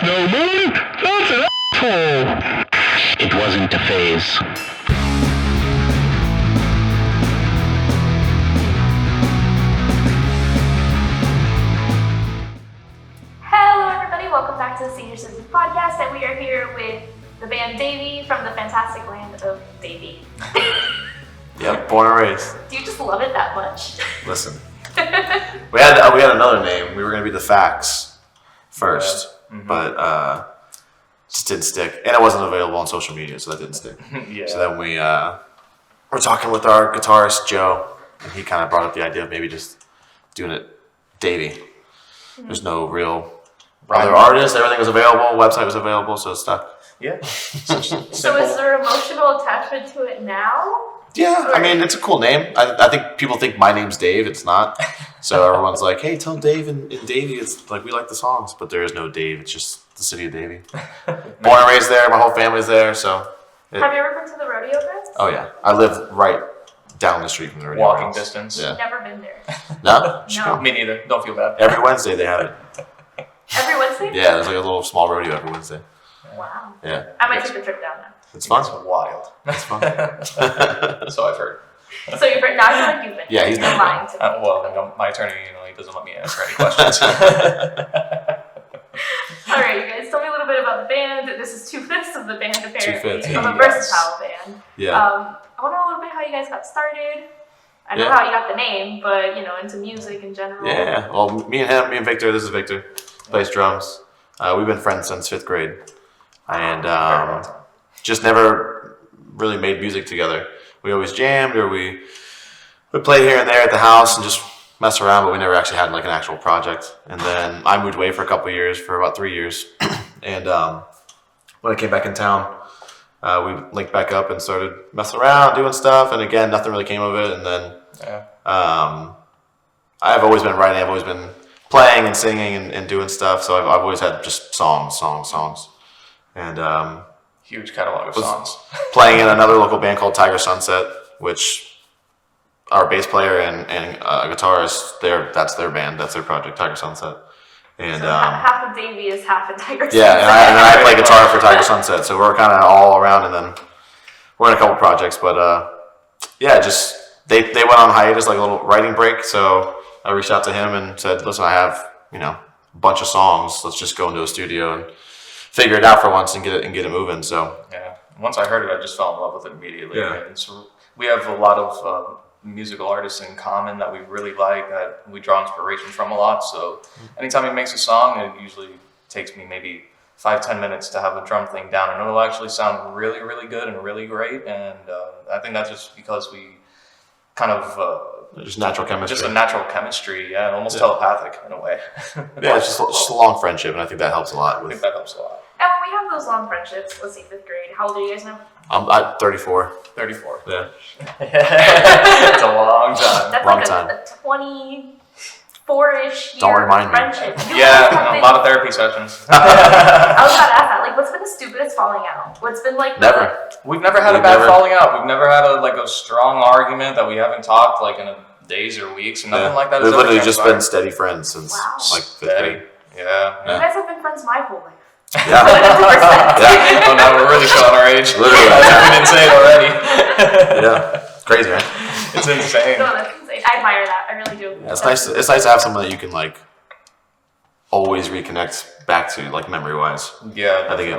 no money, that's an asshole. It wasn't a phase. Hello everybody, welcome back to the Scenior Citizen Podcast, and we are here with the band Davie from the fantastic land of Davie. Yep, born and raised. Do you just love it that much? Listen, we had another name. We were gonna be the Facts first, but just didn't stick, and it wasn't available on social media, so that didn't stick. Yeah. So then we were talking with our guitarist Joe, and he kind of brought up the idea of maybe just doing it Davie. There's no real other artists. Everything was available. Website was available, so it stuck. Yeah. So is there emotional attachment to it now? Yeah, I mean, it's a cool name. I think people think my name's Dave. It's not. So everyone's like, hey, tell Dave and Davie. It's like, we like the songs, but there is no Dave. It's just the city of Davie. Born and raised there. My whole family's there. So. Have you ever been to the rodeo grounds? Oh, yeah. I live right down the street from the rodeo Walking grounds. distance. Yeah. Never been there. No? No. Me neither. Don't feel bad. Every Wednesday they have it. Every Wednesday? Yeah, there's like a little small rodeo every Wednesday. Wow. Yeah. I might take a trip down there. It's fun. It's wild. It's fun. So I've heard. So you've been, now I feel like you've been. Yeah, he's You're been. lying to me. Well, my attorney, he doesn't let me answer any questions. Alright, you guys, tell me a little bit about the band. This is 2/5 of the band, apparently. 2/5, yeah. Of a versatile band. Yeah. I want to know a little bit how you guys got started. I know how you got the name, but, into music in general. Yeah. Well, me and Victor, this is Victor, plays drums. We've been friends since 5th grade. And just never really made music together. We always jammed, or we played here and there at the house and just mess around, but we never actually had like an actual project. And then I moved away for a couple of years, for about 3 years. And when I came back in town, we linked back up and started messing around, doing stuff. And again, nothing really came of it. And then I've always been writing. I've always been playing and singing and doing stuff. So I've always had just songs. And Huge catalog of songs. playing in another local band called Tiger Sunset, which our bass player and guitarist, that's their band, that's their project, Tiger Sunset. And So half of Davie is half of Tiger Sunset. yeah, and I play guitar for Tiger Sunset, so we're kind of all around, and then we're in a couple projects, but just they went on hiatus, like a little writing break. So I reached out to him and said, listen, I have a bunch of songs. Let's just go into a studio and figure it out for once and get it moving. So Yeah. Once I heard it, I just fell in love with it immediately. Yeah. And so we have a lot of musical artists in common that we really like, that we draw inspiration from a lot. So anytime he makes a song, it usually takes me maybe 5-10 minutes to have a drum thing down, and it'll actually sound really, really good and really great. And I think that's just because we kind of just natural chemistry. just a natural chemistry, and almost telepathic in a way. Yeah, it's just a long friendship, and I think that helps a lot. I think that helps a lot. And when we have those long friendships, let's see, 5th grade, how old are you guys now? I'm 34. 34. Yeah. It's a long time. That's Long like time. a 24-ish year Don't remind me. friendship. Yeah, a lot of therapy sessions. I was about to ask that. Like, what's been the stupidest falling out? What's been like Never. We've never had a bad falling out. We've never had a strong argument that we haven't talked like in days or weeks, and nothing like that. We've has ever literally just been transpired. steady friends since Wow. like 5th Steady. grade. Yeah. You guys have been friends my whole life. Yeah. 100%. Oh, now we're really showing our age. Literally. We didn't say it already. Yeah. Crazy, right? It's insane. No, that's insane. I admire that. I really do. Yeah, it's nice to have someone that you can like always reconnect back to, like memory wise. Yeah, I think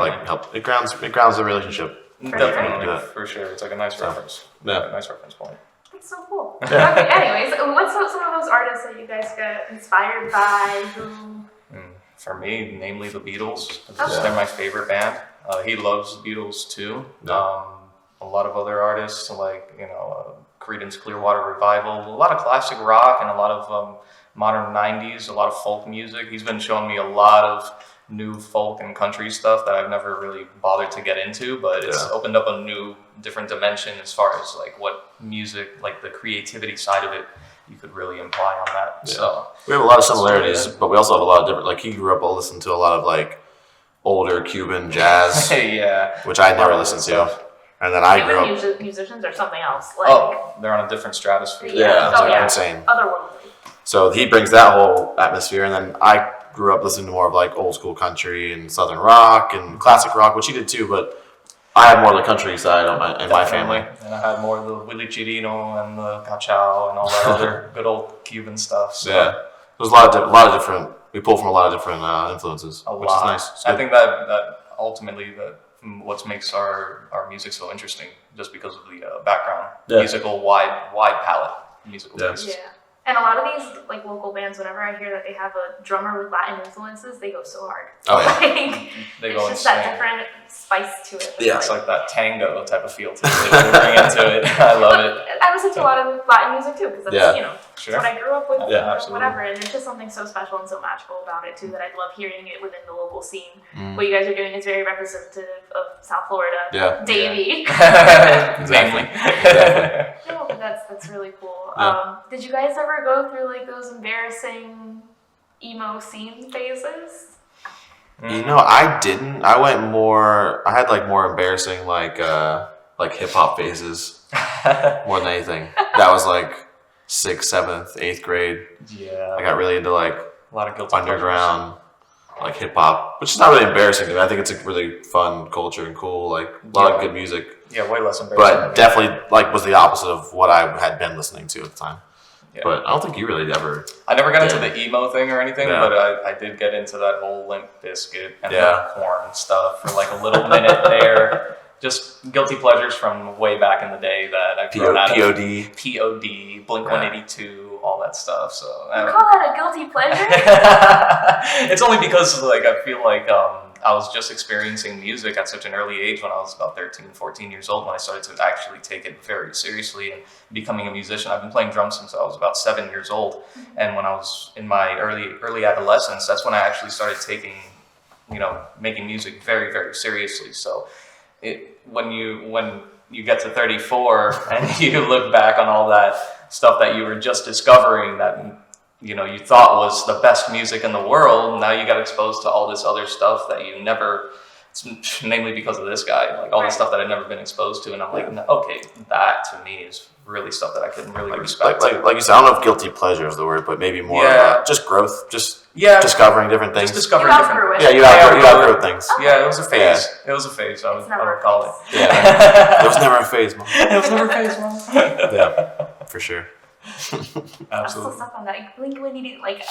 it grounds the relationship. definitely Yeah. for sure. It's like a nice reference. Yeah. A nice reference point. That's so cool. Okay, anyways, what's some of those artists that you guys got inspired by? Who? For me, namely the Beatles. Okay. They're my favorite band. He loves the Beatles too. Yeah. A lot of other artists like Creedence Clearwater Revival, a lot of classic rock, and a lot of modern 90s, a lot of folk music. He's been showing me a lot of new folk and country stuff that I've never really bothered to get into, but it's opened up a new, different dimension as far as like what music, like the creativity side of it, you could really imply on that. Yeah. So We have a lot of similarities, but we also have a lot of different. Like he grew up listening to a lot of like older Cuban jazz, yeah, which I never listened to. And then I grew Cuban up. musicians or something else? Like, they're on a different stratosphere. Yeah, Oh, yeah. insane. Otherworldly. So he brings that whole atmosphere, and then I grew up listening to more of like old school country and southern rock and classic rock, which he did too. But I had more of the country side in my family. And I had more of the Willie Chirino and the Cachao and all that other good old Cuban stuff. So. Yeah, there's a lot of different. We pull from a lot of different influences, which is nice. I think that ultimately what makes our music so interesting, just because of the background, musical wide palette, musical taste. Yeah. And a lot of these like local bands, whenever I hear that they have a drummer with Latin influences, they go so hard. Oh yeah, like, they it's go just insane. that different spice to it. Yeah, It's like that tango type of feel to it. They bring into it. I love it. I listen to a lot of Latin music too, because that's Sure. what I grew up with, Yeah, or absolutely. whatever. And there's just something so special and so magical about it too that I love hearing it within the local scene. What you guys are doing is very representative of South Florida. Yeah. Davie. Exactly. No, that's really cool. Yeah. Did you guys ever go through like those embarrassing emo scene phases? I didn't. I went more. I had like more embarrassing like hip hop phases more than anything. That was like 6th, 7th, 8th grade. Yeah. I got really into like a lot of guilty underground, like hip hop, which is not really embarrassing to me. I think it's a really fun culture and cool, like a lot of good music. Yeah, way less embarrassing. But definitely like was the opposite of what I had been listening to at the time. Yeah. But I don't think you really ever. I never got into the emo thing or anything, Yeah. but I did get into that whole Limp Bizkit and Yeah. the Korn stuff for like a little minute there. Just guilty pleasures from way back in the day that I've grown out of. POD. POD, Blink-182, all that stuff. So You call that a guilty pleasure? it's only because like I feel like I was just experiencing music at such an early age when I was about 13, 14 years old when I started to actually take it very seriously and becoming a musician. I've been playing drums since I was about 7 years old, and when I was in my early adolescence, that's when I actually started taking, making music very, very seriously. So when you get to 34 and you look back on all that stuff that you were just discovering that you thought was the best music in the world, now you got exposed to all this other stuff that you never, namely because of this guy, like all the stuff that I'd never been exposed to, and I'm like, okay, that to me is really stuff that I can really respect. Like you said, I don't know if guilty pleasure is the word, but maybe more just growth, just discovering different things. Just discovering You different. outgrew it. Yeah, you outgrow things. Yeah, it was a phase. Yeah. It was a phase. I would never a call it. phase. Yeah, it was never a phase, man. It was never a phase, man. Yeah, for sure. I'm still Absolutely. stuck on that. Blink-182, like,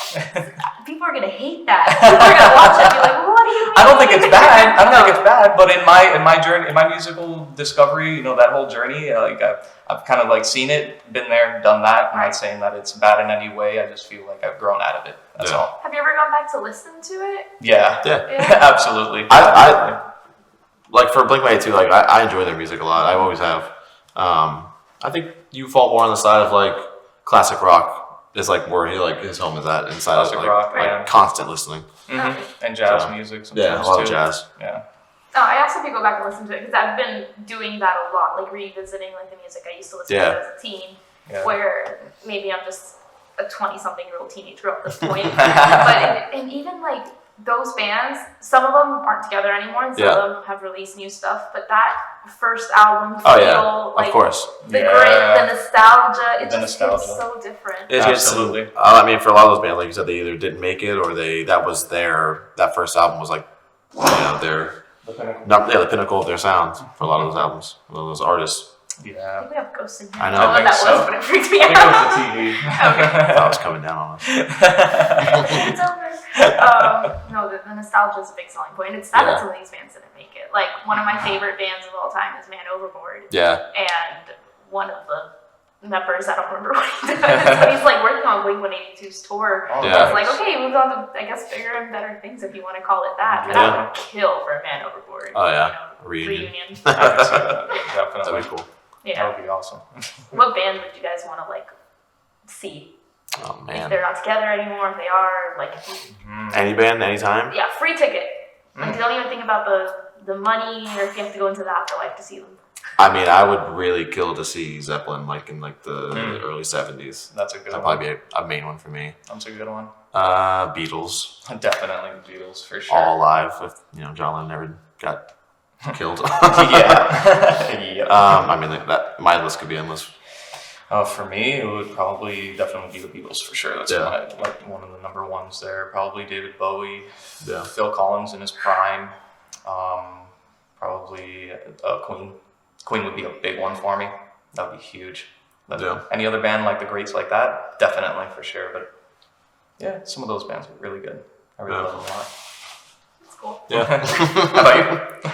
people are gonna hate that. People are gonna watch it and be like, what do you mean? I don't think it's bad. I don't think it's bad. But in my journey, in my musical discovery, that whole journey, like I've kind of like seen it, been there, done that. I'm not saying that it's bad in any way. I just feel like I've grown out of it. That's all. Have you ever gone back to listen to it? Yeah. Yeah. Absolutely. I like for Blink-182, like I enjoy their music a lot. I always have. I think you fall more on the side of like classic rock is like where his home is at inside Classic of like, rock, like yeah. constant listening. And jazz So, music sometimes Yeah, a lot too. of jazz. Yeah. No, I also do go back and listen to it because I've been doing that a lot, like revisiting like the music I used to listen to as a teen, Yeah. where maybe I'm just a 20-something-year-old teenage girl at this point. and even like those bands, some of them aren't together anymore, and some of them have released new stuff. But that first album feel like of course. the grit, the nostalgia, it's nostalgia. so different. Absolutely. I mean, for a lot of those bands, like you said, they either didn't make it or that first album was like, their the pinnacle of their sound for a lot of those albums, a lot of those artists. I Yeah. think we have ghosts in here. I know. I don't know what that I think was, so. but it freaked me I think it was the out. TV. I thought it was coming down on us. It's over. No, the nostalgia is a big selling point. It's sad that some of these bands didn't make it. Like, one of my favorite bands of all time is Man Overboard. Yeah. And one of the members, I don't remember what he does, but he's like working on Blink-182's tour. Oh, Yeah. It's like, okay, he moved on to, I guess, bigger and better things if you want to call it that. But I would kill for a Man Overboard. Oh, yeah. Reunion. I can see that. Definitely. That'd be cool. That Yeah. would be awesome. What band would you guys want to like see? Oh If man. they're not together anymore, if they are, like, if you, Any band, anytime. yeah, free ticket. Like, don't even think about the money or if you have to go into the afterlife to see them. I mean, I would really kill to see Zeppelin like in like the early 70s. That's a good That'd one. probably be a main one for me. That's a good one. Beatles, Definitely the Beatles for sure. all alive. If John Lennon never got killed. Yeah. I mean, that my list could be endless. For me, it would probably definitely be the Beatles for sure. That's one of the number ones there. Probably David Bowie, Phil Collins in his prime, probably Queen. Queen would be a big one for me. That would be huge. Any other band like the greats like that, definitely for sure. But yeah, some of those bands are really good. I really love them a lot. That's cool. Yeah. How about you?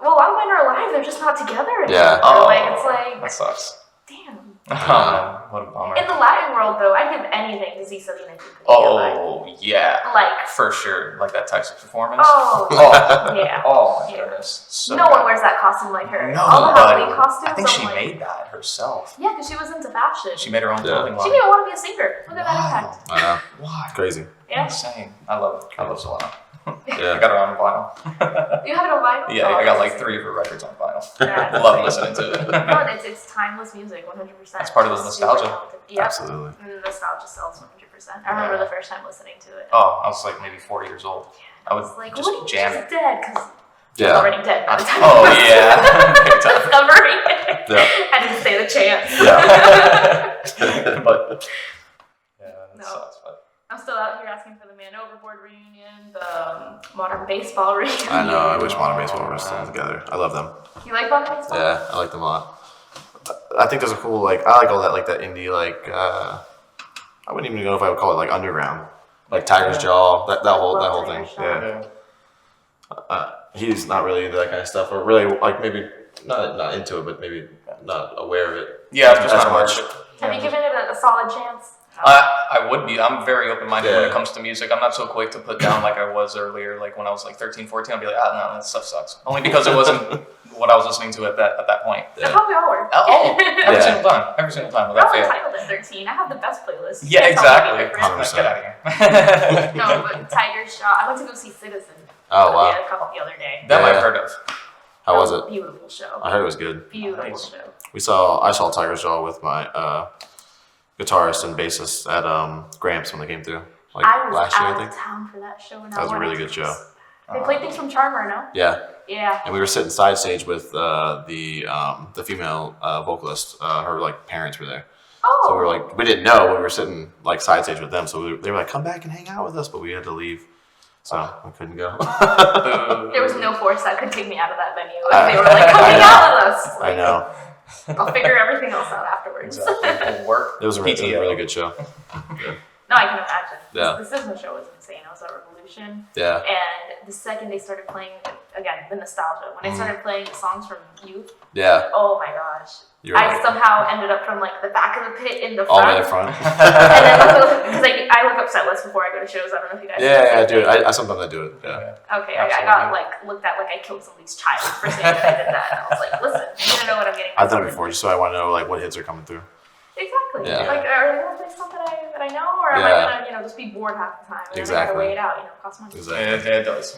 Well, a lot of mine are alive. They're just not together anymore. Yeah. It's like that sucks. Damn. What a bummer. In the Latin world, though, I'd give anything to see Selena alive. Oh, yeah. Like, for sure. Like that Texas performance. Oh, yeah. Oh, my goodness. So no one wears that costume like her. No, all the Halloween costumes. I think she made that herself. Yeah, because she was into fashion. She made her own clothing line. She didn't want to be a singer. Look at that impact. I know. Why? Crazy. Yeah. Insane. I love Selena. Yeah. I got her on vinyl. You have it on vinyl? Yeah, I got like 3 of her records on vinyl. Yeah. Love listening to it. No, it's timeless music, 100%. That's part of the nostalgia. Yep. Absolutely. And the nostalgia sells 100%. I remember the first time listening to it. Oh, I was like maybe 4 years old. I was like, just what jam he's it. dead, because Yeah. he's already dead by the time Oh, yeah. Big time. discovering it. Yeah. I didn't say the chance. Yeah. But yeah, that No. sucks. But I'm still out here asking for the Man Overboard reunion, the Modern Baseball reunion. I know. I wish Modern Baseball were still together. I love them. You like Modern Baseball? Yeah, I like them a lot. I think there's a cool, like, I like all that, like that indie, like, I wouldn't even know if I would call it like underground, like Tiger's Jaw, that whole thing. Tiger's Jaw. Yeah. He's not really into that kind of stuff, or really like maybe not into it, but maybe not aware of it. yeah, I'm just as not much. much. Have you given it a solid chance? I would be. I'm very open-minded when Yeah. it comes to music. I'm not so quick to put down like I was earlier. Like when I was like 13, 14, I'd be like, no, that stuff sucks. Only because it wasn't what I was listening to at that point. That's how we all were. Every Yeah. single time. Every single time I without was fail. entitled at 13. I have the best playlist. You Yeah, can't tell me exactly. any different. 100%. Get out of here. No, but Tiger's Jaw. I went to go see Citizen. Oh, wow. The other day. That Yeah. I've heard of. How was it? Beautiful show. I heard it was good. Beautiful Nice. show. I saw Tiger's Jaw with my guitarist and bassist at Gramps when they came through, like I was last year, I out think. of town for that show. And That was a really good show. They played things from Charmer, no? Yeah, Yeah. and we were sitting side stage with the female vocalist. Her like parents were there, Oh. so we were like, we didn't know, but we were sitting like side stage with them. So they were like, come back and hang out with us, but we had to leave, so we couldn't go. There was no force that could take me out of that venue. Like, they were like, come hang out with us. I know. I'll figure everything else out afterwards. Exactly. Work. It was a PTO. really good show. No, I can imagine. Yeah. The Citizen show was insane. It was a revolution. Yeah. And the second they started playing, again, the nostalgia, when they started playing songs from youth, Yeah. oh my gosh. You were I like, somehow ended up from like the back of the pit in the all front. the way in front. And then because I look up set lists before I go to shows. I don't know if you guys Yeah, I do it. I sometimes I do it. Yeah. Okay, I got like looked at like I killed somebody's child for saying that I did that. And I was like, listen, you don't know what I'm getting. I've done it myself before, just so I want to know like what hits are coming through. Exactly. Yeah. Like, are they gonna play stuff that I know, or am I gonna just be bored half the time? And then I gotta Exactly. weigh it out. It costs money. Exactly. It does.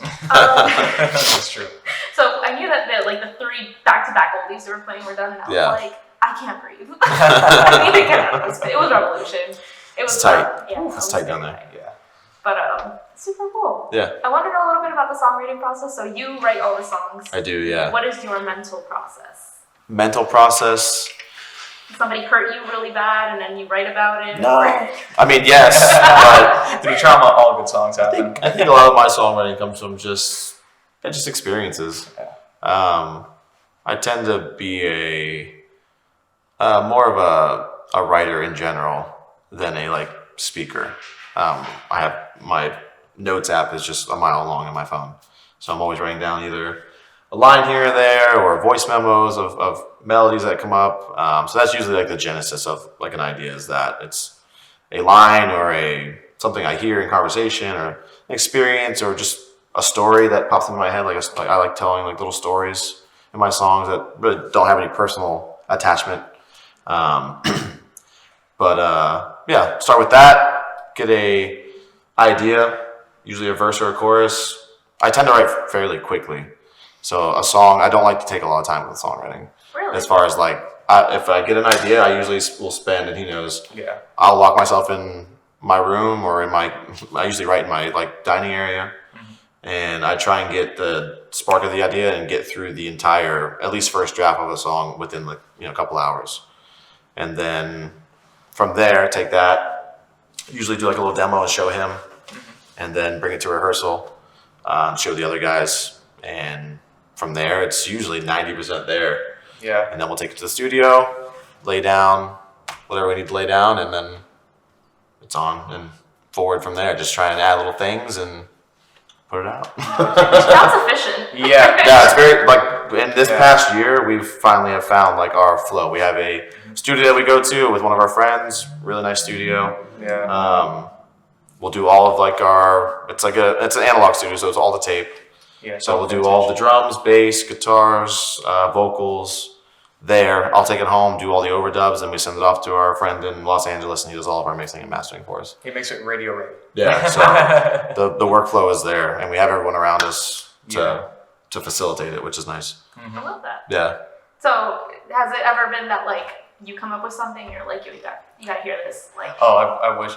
It's true. So I knew that like the 3 back-to-back oldies they were playing were done, and I Yeah. was like, I can't breathe. I need to get out of this pit. It was revolution. It was It's tight. fun. Yeah, It's tight down there. Yeah. But super cool. Yeah, I want to know a little bit about the songwriting process. So you write all the songs. I do. Yeah. What is your mental process? Mental process. Did somebody hurt you really bad, and then you write about it? No. I mean, yes, but Through trauma, all good songs happen. I think a lot of my songwriting comes from just experiences. I tend to be more of a writer in general than a like speaker. I have my notes app is just a mile long on my phone, so I'm always writing down either a line here or there or voice memos of melodies that come up. So that's usually like the genesis of like an idea, is that it's a line or something I hear in conversation or an experience or just a story that pops into my head. Like I like telling like little stories in my songs that really don't have any personal attachment. Yeah, start with that, get a idea, usually a verse or a chorus. I tend to write fairly quickly. So a song, I don't like to take a lot of time with songwriting. Really? As far as like, if I get an idea, I usually will spend, and he knows, Yeah. I'll lock myself in my room or I usually write in my like dining area. And I try and get the spark of the idea and get through the entire, at least first draft of a song within like, a couple hours. and then from there take that, usually do like a little demo and show him, and then bring it to rehearsal, show the other guys, and from there it's usually 90% there. Yeah. And then we'll take it to the studio, lay down whatever we need to lay down, and then it's on and forward from there. Just try and add little things and put it out. Sounds efficient. Yeah. Yeah, it's very, like, in this past year, we've finally have found, like, our flow. We have a studio that we go to with one of our friends, really nice studio. Yeah. We'll do all of, like, it's an analog studio, so it's all the tape. Yeah. So we'll do all the drums, bass, guitars, vocals there. I'll take it home, do all the overdubs, and we send it off to our friend in Los Angeles, and he does all of our mixing and mastering for us. He makes it radio ready. Yeah, so the workflow is there, and we have everyone around us to facilitate it, which is nice. I love that. Yeah. So has it ever been that like you come up with something, you're like, you gotta hear this, like? Oh, I wish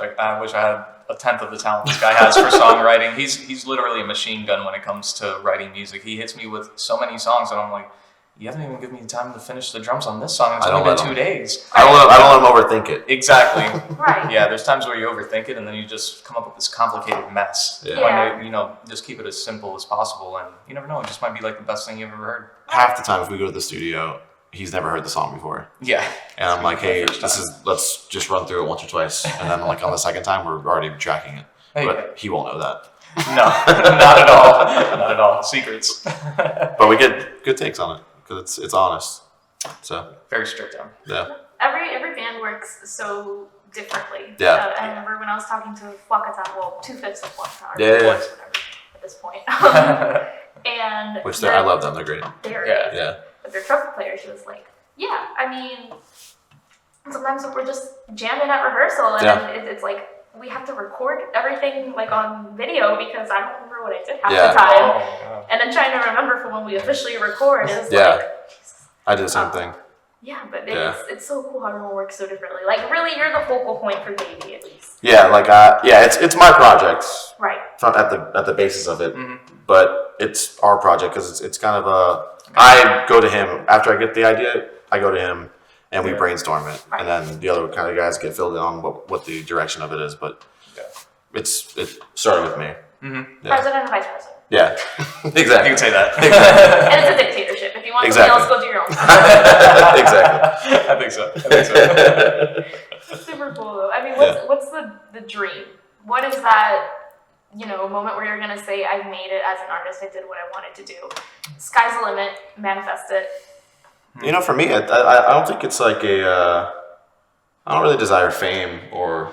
I had a tenth of the talent this guy has for songwriting. He's literally a machine gun when it comes to writing music. He hits me with so many songs, and I'm like, you haven't even given me time to finish the drums on this song. It's only been 2 days. I don't let him overthink it. Exactly. Right. Yeah, there's times where you overthink it, and then you just come up with this complicated mess. Yeah. When just keep it as simple as possible, and you never know, it just might be like the best thing you've ever heard. Half the time, if we go to the studio, he's never heard the song before. Yeah. And I'm like, hey, let's just run through it once or twice. And then, like, on the second time, we're already tracking it. Hey. But he won't know that. No, not at all. Not at all. Secrets. But we get good takes on it because it's honest. So very strict on. Yeah. Every band works so differently. Yeah. I remember when I was talking to Wakata, well, 2/5 of Wakata, or Yeah. whatever at this point. And Which I love them. They're great. They're Yeah. But their trumpet player, she was like, yeah, I mean, sometimes we're just jamming at rehearsal, and it's like, we have to record everything like on video because I don't remember what I did half the time. Oh, and then trying to remember for when we officially record is Yeah. like, Jesus. I do the same thing. Yeah, but it's so cool how everyone works so differently. Like, really, you're the focal point for Davie, at least. Yeah, like it's my project. Right. It's not at the basis of it, Mhm. but it's our project because it's kind of I go to him after I get the idea. I go to him and we brainstorm it, Right. and then the other kind of guys get filled in on what the direction of it is. But it started with me. Mm-hmm. Yeah. President and vice president. Yeah, exactly. You can say that. And it's a dictatorship. If you want something else, go do your own thing. Exactly. I think so. Super cool, though. I mean, what's the dream? What is that, moment where you're going to say, I made it as an artist, I did what I wanted to do. Sky's the limit, manifest it. For me, I don't think it's like I don't really desire fame or,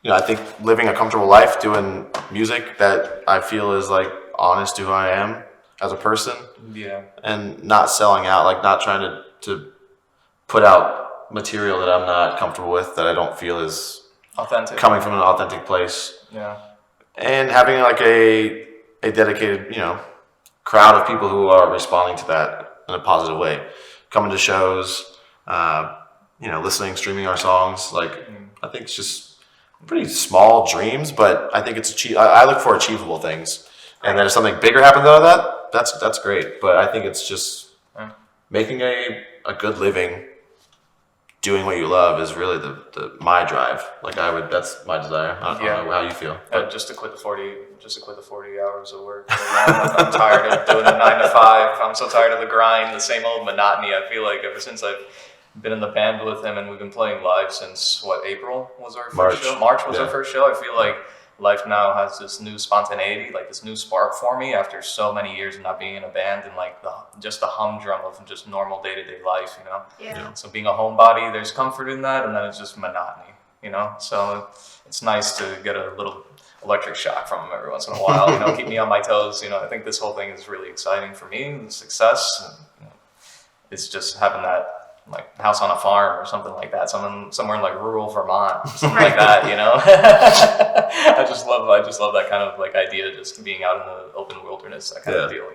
I think living a comfortable life, doing music that I feel is like honest to who I am as a person. Yeah. And not selling out, like not trying to put out material that I'm not comfortable with, that I don't feel is Authentic. coming from an authentic place. Yeah. And having like a dedicated, crowd of people who are responding to that in a positive way, coming to shows, listening, streaming our songs. Like, I think it's just pretty small dreams, but I think it's I look for achievable things, and then if something bigger happens out of that, that's great. But I think it's just making a good living, doing what you love is really my drive. Like that's my desire. I don't know how you feel. Just to quit the 40 hours of work. I'm tired of doing the 9 to 5. I'm so tired of the grind, the same old monotony. I feel like ever since I've been in the band with him and we've been playing live since April was our first show. March was our first show. I feel like life now has this new spontaneity, like this new spark for me after so many years of not being in a band and like just the humdrum of just normal day-to-day life, Yeah. So being a homebody, there's comfort in that, and then it's just monotony, So it's nice to get a little electric shock from him every once in a while, keep me on my toes. I think this whole thing is really exciting for me, and success. And, it's just having that like house on a farm or something like that, somewhere in like rural Vermont, something like that, I just love that kind of like idea, just being out in the open wilderness, that kind of deal,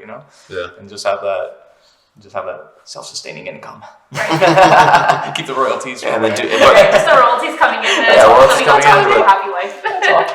Yeah. and just have that self-sustaining income. Right. Keep the royalties. And then Just the royalties coming in. royalties coming in. Happy life.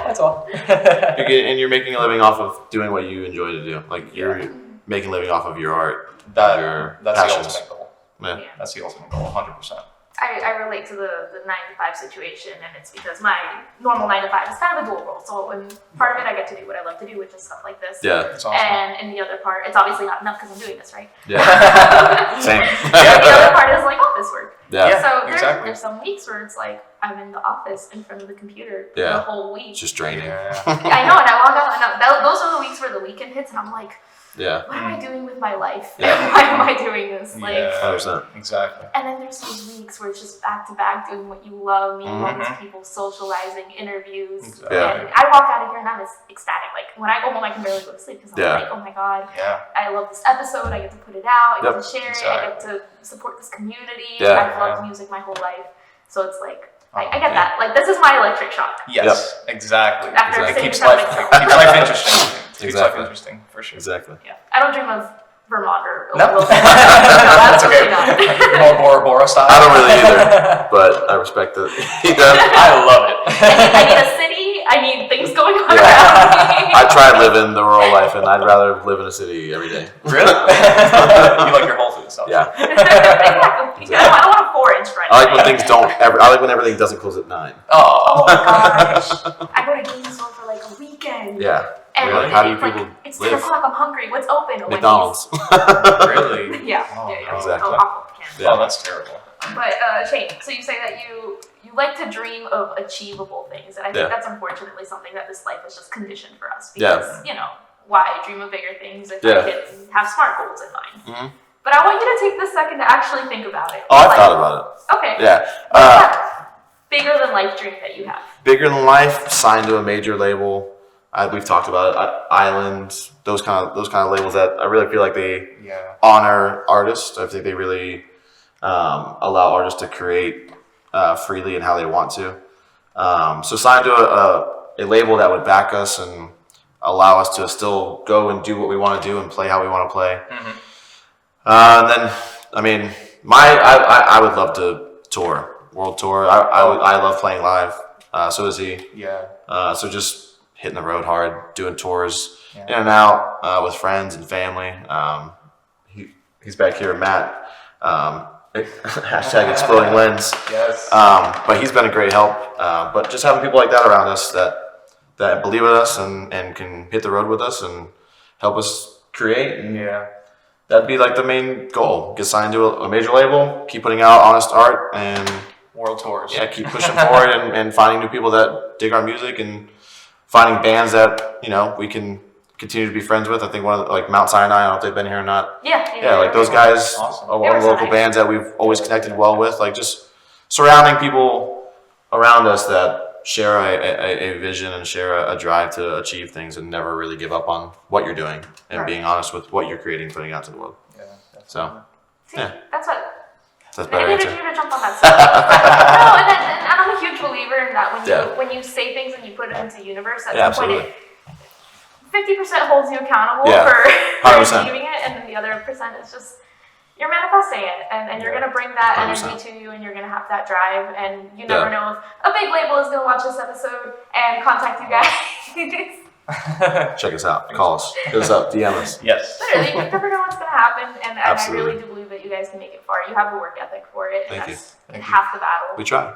That's all. And you're making a living off of doing what you enjoy to do. Like you're making a living off of your art, your That's passions. the ultimate goal. Yeah. That's the ultimate goal, 100%. I relate to the 9-to-5 situation, and it's because my normal 9-to-5 is kind of a dual role. So in part of it, I get to do what I love to do, which is stuff like this. Yeah. That's awesome. And in the other part, it's obviously not enough because I'm doing this, right? Yeah. Same. And the other part is like office work. Yeah. So exactly. there's some weeks where it's like I'm in the office in front of the computer Yeah. the whole week. It's just draining. Yeah. I know, and I log out, and those are the weeks where the weekend hits, and I'm like, Yeah. what am I doing with my life? Yeah. Why am I doing this? Like, Yeah. 100%. Exactly. and then there's those weeks where it's just back to back doing what you love, meeting all these people, socializing, interviews. Exactly. Yeah. And I walk out of here and I'm ecstatic. Like when I go home, I can barely go to sleep because I'm Yeah. like, oh my god, Yeah. I love this episode. I get to put it out. I get Yep. to share Exactly. it. I get to support this community. Yeah. I've loved music my whole life, so it's like I Oh, get that. Like this is my electric shock. Yes. Exactly. After Exactly. It keeps sitting in life front of keeps life interesting. Keeps life Exactly. interesting for sure. Exactly. Yeah, I don't dream of Vermont or No. no, that's okay. really not. More Bora Bora style. I don't really either, but I respect that he does. I love it. I need a city. I need things going on Yeah. around me. I try living the rural life, and I'd rather live in a city every day. Really? You like your Whole Foods stuff? Yeah. Exactly. I don't want a 4-inch friend. I like when things don't ever. I like when everything doesn't close at 9. Oh Oh. my gosh. I go to GameStop for like a weekend. Yeah. And Really? How do you it's like, people it's live? 10 o'clock, I'm hungry. What's open? McDonald's. Really? Yeah. Oh, yeah. exactly. Oh, awful can. Yeah. Oh, that's terrible. But Shane, so you say that you like to dream of achievable things, and I think Yeah. that's unfortunately something that this life is just conditioned for us. Yeah. Because you know, why dream of bigger things if Yeah. I can have SMART goals in mind? Mhm. But I want you to take this second to actually think about it. Oh, I Like, thought about Okay. it. Yeah. What's that bigger than life dream that you have? Bigger than life, signed to a major label. We've talked about it. Island, those kind of labels that I really feel like they Yeah. honor artists. I think they really allow artists to create freely and how they want to. So signed to a label that would back us and allow us to still go and do what we want to do and play how we want to play. Mhm. And then, I mean, I would love to tour, world tour. I love playing live. So does he. Yeah. So just hitting the road hard, doing tours Yeah. in and out with friends and family. He's back here, Matt. Hashtag exploding lens. Yes. But he's been a great help. But just having people like that around us that believe in us and can hit the road with us and help us create. And Yeah. that'd be like the main goal. Get signed to a major label, keep putting out honest art, and World tours. yeah, keep pushing forward and finding new people that dig our music and finding bands that, you know, we can continue to be friends with. I think one of the, like Mount Sinai, I don't know if they've been here or not. Yeah, like those guys Awesome. are one of the local bands that we've always connected well with. Like just surrounding people around us that share a vision and share a drive to achieve things and never really give up on what you're doing and Right. being honest with what you're creating, putting out to the world. Yeah. So See, Yeah. that's what. that's a I better needed answer. you to jump on that stuff. No, and I'm a huge believer in that when you say things and you put it into the universe, at Yeah, some point absolutely. 50% holds you accountable Yeah, for 100%. achieving it, and then the other percent is just you're manifesting it, and you're gonna bring that 100%. energy to you, and you're gonna have that drive, and you never Yeah. know if a big label is gonna watch this episode and contact you guys. Check us out. Call us. Hit us up. DM us. Yes. Literally, you never know what's gonna happen, and I Absolutely. really do believe that you guys can make it far. You have the work ethic for it, and Thank you. that's Thank you. half the battle. We try.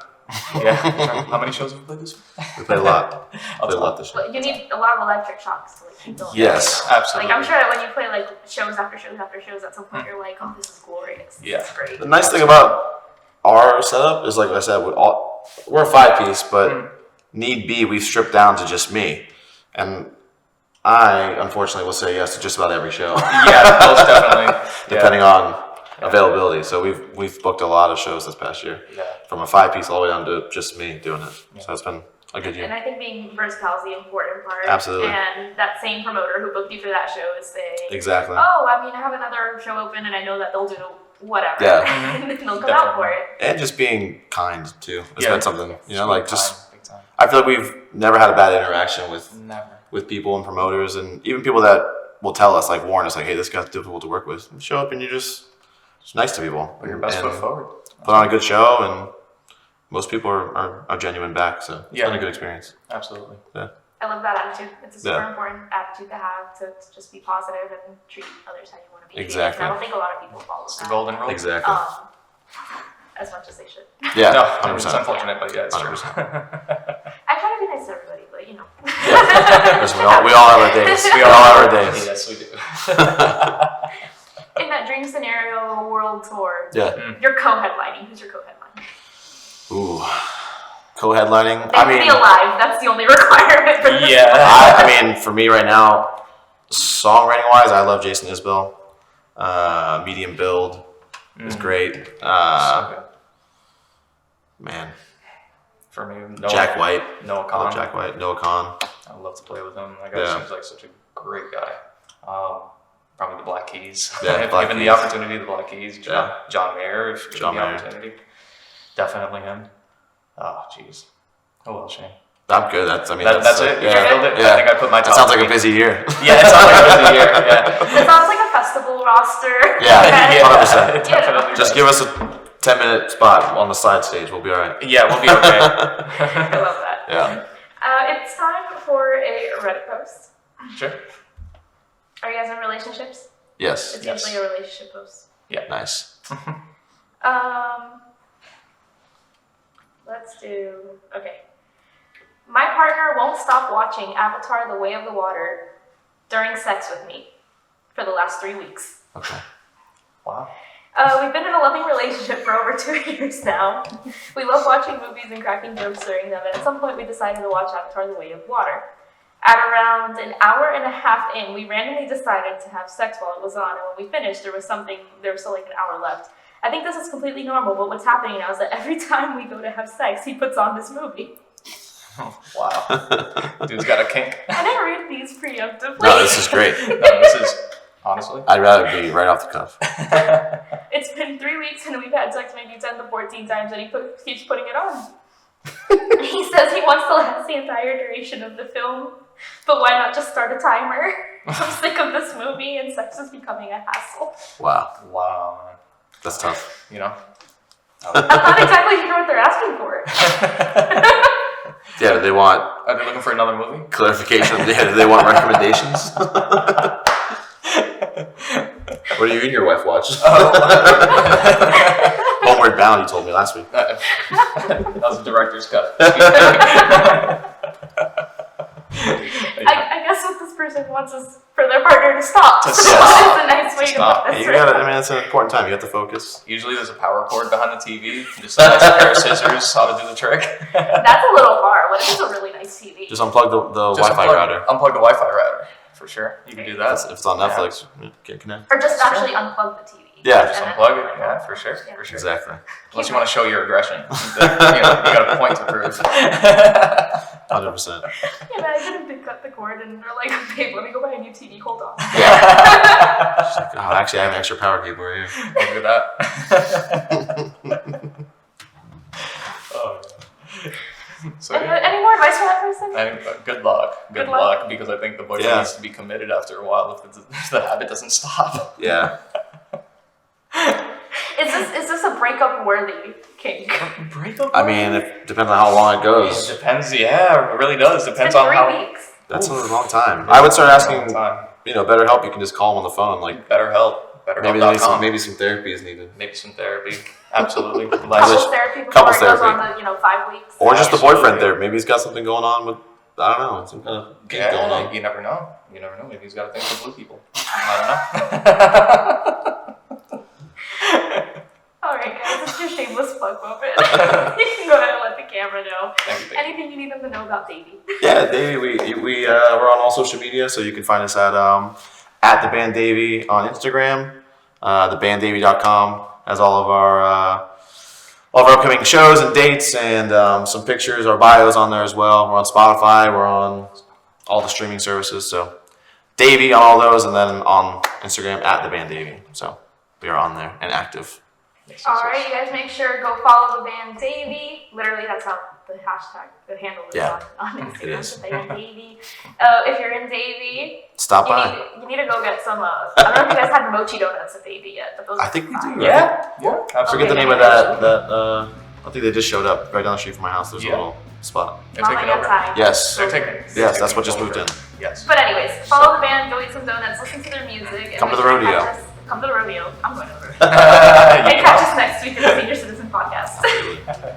Yeah. How many shows have you played this week? We play a lot. I'll Play a tell. lot this year. But you need a lot of electric shocks to like keep going. Yes, absolutely. Like I'm sure that when you play like shows after shows after shows, at some point you're like, oh, this is glorious. Yeah. This is great. The nice thing about our setup is, like I said, we're a 5-piece, but need be, we've stripped down to just me. And I, unfortunately, will say yes to just about every show. Yeah, most definitely. Depending on availability. So we've booked a lot of shows this past year. Yeah. From a 5-piece all the way down to just me doing it. So it's been a good And year. I think being versatile is the important part. Absolutely. And that same promoter who booked you for that show is saying, Exactly. oh, I mean, I have another show open and I know that they'll do whatever. Yeah. And then they'll come out for it. And just being kind, too. It's Yeah. been something, you know, like just, Big time. I feel like we've never had a bad interaction Never. with people and promoters and even people that will tell us, like warn us, like, hey, this guy's difficult to work with. And show up and you're just nice to people. Put your best And foot forward. Put on a good show, and most people are genuine back, so it's Yeah. been a good experience. Absolutely. I love that attitude. It's a super Yeah. important attitude to have to just be positive and treat others how you want to be treated. Exactly. And I don't think a lot of people follow It's the that. golden rule. Exactly. as much as they should. Yeah, No, 100%. it's unfortunate, but yeah, it's true. 100%. I try to be nice to everybody, but you know. Listen, we all have our days. We all have our days. Yes, we do. In that dream scenario world tour, Yeah. you're co-headlining. Who's your co-headliner? Ooh. Co-headlining. They have to be alive. That's the only requirement for this. Yeah. I mean, for me right now, songwriting-wise, I love Jason Isbell. Medium Build is great. So good. Man, For me, Noah, Jack White. Noah I Khan. love Jack White. Noah Khan. I love to play with him. That guy Yeah. seems like such a great guy. Probably the Black Keys. Yeah, if Black given Keys. the opportunity, the Black Keys. Yeah. John Mayer, if given John the Mayer. opportunity. Definitely him. Oh, jeez. Oh, well, Shane. I'm good. That's it. That's it? You Yeah. filled it? Yeah. I think I put my top That sounds like a three. busy year. Yeah, it sounds like a busy year. Yeah. It sounds like a festival roster. Yeah. 100%. It definitely Just does. give us a 10-minute spot on the side stage. We'll be all right. Yeah, we'll be okay. I love that. Yeah. It's time for a Reddit post. Sure. Are you guys in relationships? Yes. It's Yes. usually a relationship post. Nice. Let's do. Okay. My partner won't stop watching Avatar: The Way of the Water during sex with me for the last 3 weeks. Okay. Wow. We've been in a loving relationship for over 2 years now. We love watching movies and cracking jokes during them, and at some point we decided to watch Avatar: The Way of Water. At around an hour and a half in, we randomly decided to have sex while it was on, and when we finished, there was still like an hour left. I think this is completely normal, but what's happening now is that every time we go to have sex, he puts on this movie. Wow. Dude's got a kink. I didn't read these preemptively. No, this is great. No, this is, honestly. I'd rather be right off the cuff. It's been 3 weeks and we've had sex maybe 10 to 14 times and he keeps putting it on. He says he wants to last the entire duration of the film, but why not just start a timer? I'm sick of this movie and sex is becoming a hassle. Wow. Wow, man. That's tough. You know? I'm not exactly sure what they're asking for. Yeah, do they want Are they looking for another movie? clarification? Yeah, do they want recommendations? What do you and your wife watch? Homeward Bound, you told me last week. That was the director's cut. I guess what this person wants is for their partner to stop. To So stop. it's a nice way to Stop. put Yeah, this you gotta, I mean, it's an important time. You have to focus. Usually there's a power cord behind the TV. Just a nice pair of scissors, how to do the trick. That's a little far. What if it's a really nice TV? Just unplug the Just Wi-Fi router. Unplug the Wi-Fi router, for sure. You can do that. If it's on Netflix, you can't connect. Or just actually unplug the TV. Yeah. Just And then- unplug it, yeah, for sure, for sure. Exactly. Unless you want to show your aggression. You got a point to prove. 100%. Yeah, but I didn't cut the cord and they're like, babe, let me go buy a new TV, hold on. Yeah. She's like, oh, actually, I have an extra power cable right here. Look at that. Oh, yeah. So, Any more advice for that person? good luck. Good Good luck. luck, because I think the boyfriend Yeah. needs to be committed after a while if the habit doesn't stop. Yeah. Is this a breakup worthy kink? Breakup? I mean, it depends on how long it It goes. depends, yeah, it really does. It's Depends been on 3 how. weeks. That's a long time. I would start asking, Time. BetterHelp. You can just call them on the phone. Like, BetterHelp. BetterHelp.com. maybe some therapy is needed. Maybe some therapy. Absolutely. Couples therapy before Couples it goes therapy. on the 5 weeks. Or just the Absolutely. boyfriend therapy. Maybe he's got something going on with, I don't know, some kind of kink going Yeah, on. you never know. You never know. Maybe he's got a thing for blue people. I Alright guys, this is your shameless plug moment. You can go ahead and let the camera know. don't know. Anything you need them to know about Davie. Yeah, Davie, we're on all social media, so you can find us at the band Davie on Instagram. Thebanddavie.com has all of our upcoming shows and dates and some pictures, our bios on there as well. We're on Spotify, we're on all the streaming services. So Davie on all those, and then on Instagram at the band Davie. So we are on there and active. Alright, you guys make sure go follow the band Davie. Literally, that's how the hashtag, the handle is Yeah, on Instagram. it is. The band Davie. If you're in Davie, Stop by. you need to go get some. I don't know if you guys had mochi donuts at Davie yet, but those I are think we do. fire. right? Yeah, yeah. I forget Okay, the name of maybe that. I think they just showed up right down the street from my house. There's a Yeah. little spot. They're Mama taking over. Yotai. Yes. They're taking. Yes, that's what just moved in. Yes. But anyways, follow the band, go eat some donuts, listen to their music. And Come to the make sure rodeo. Come to the rodeo. I'm going over. And catch us next week at the Senior Citizen Podcast. Podcast. Absolutely.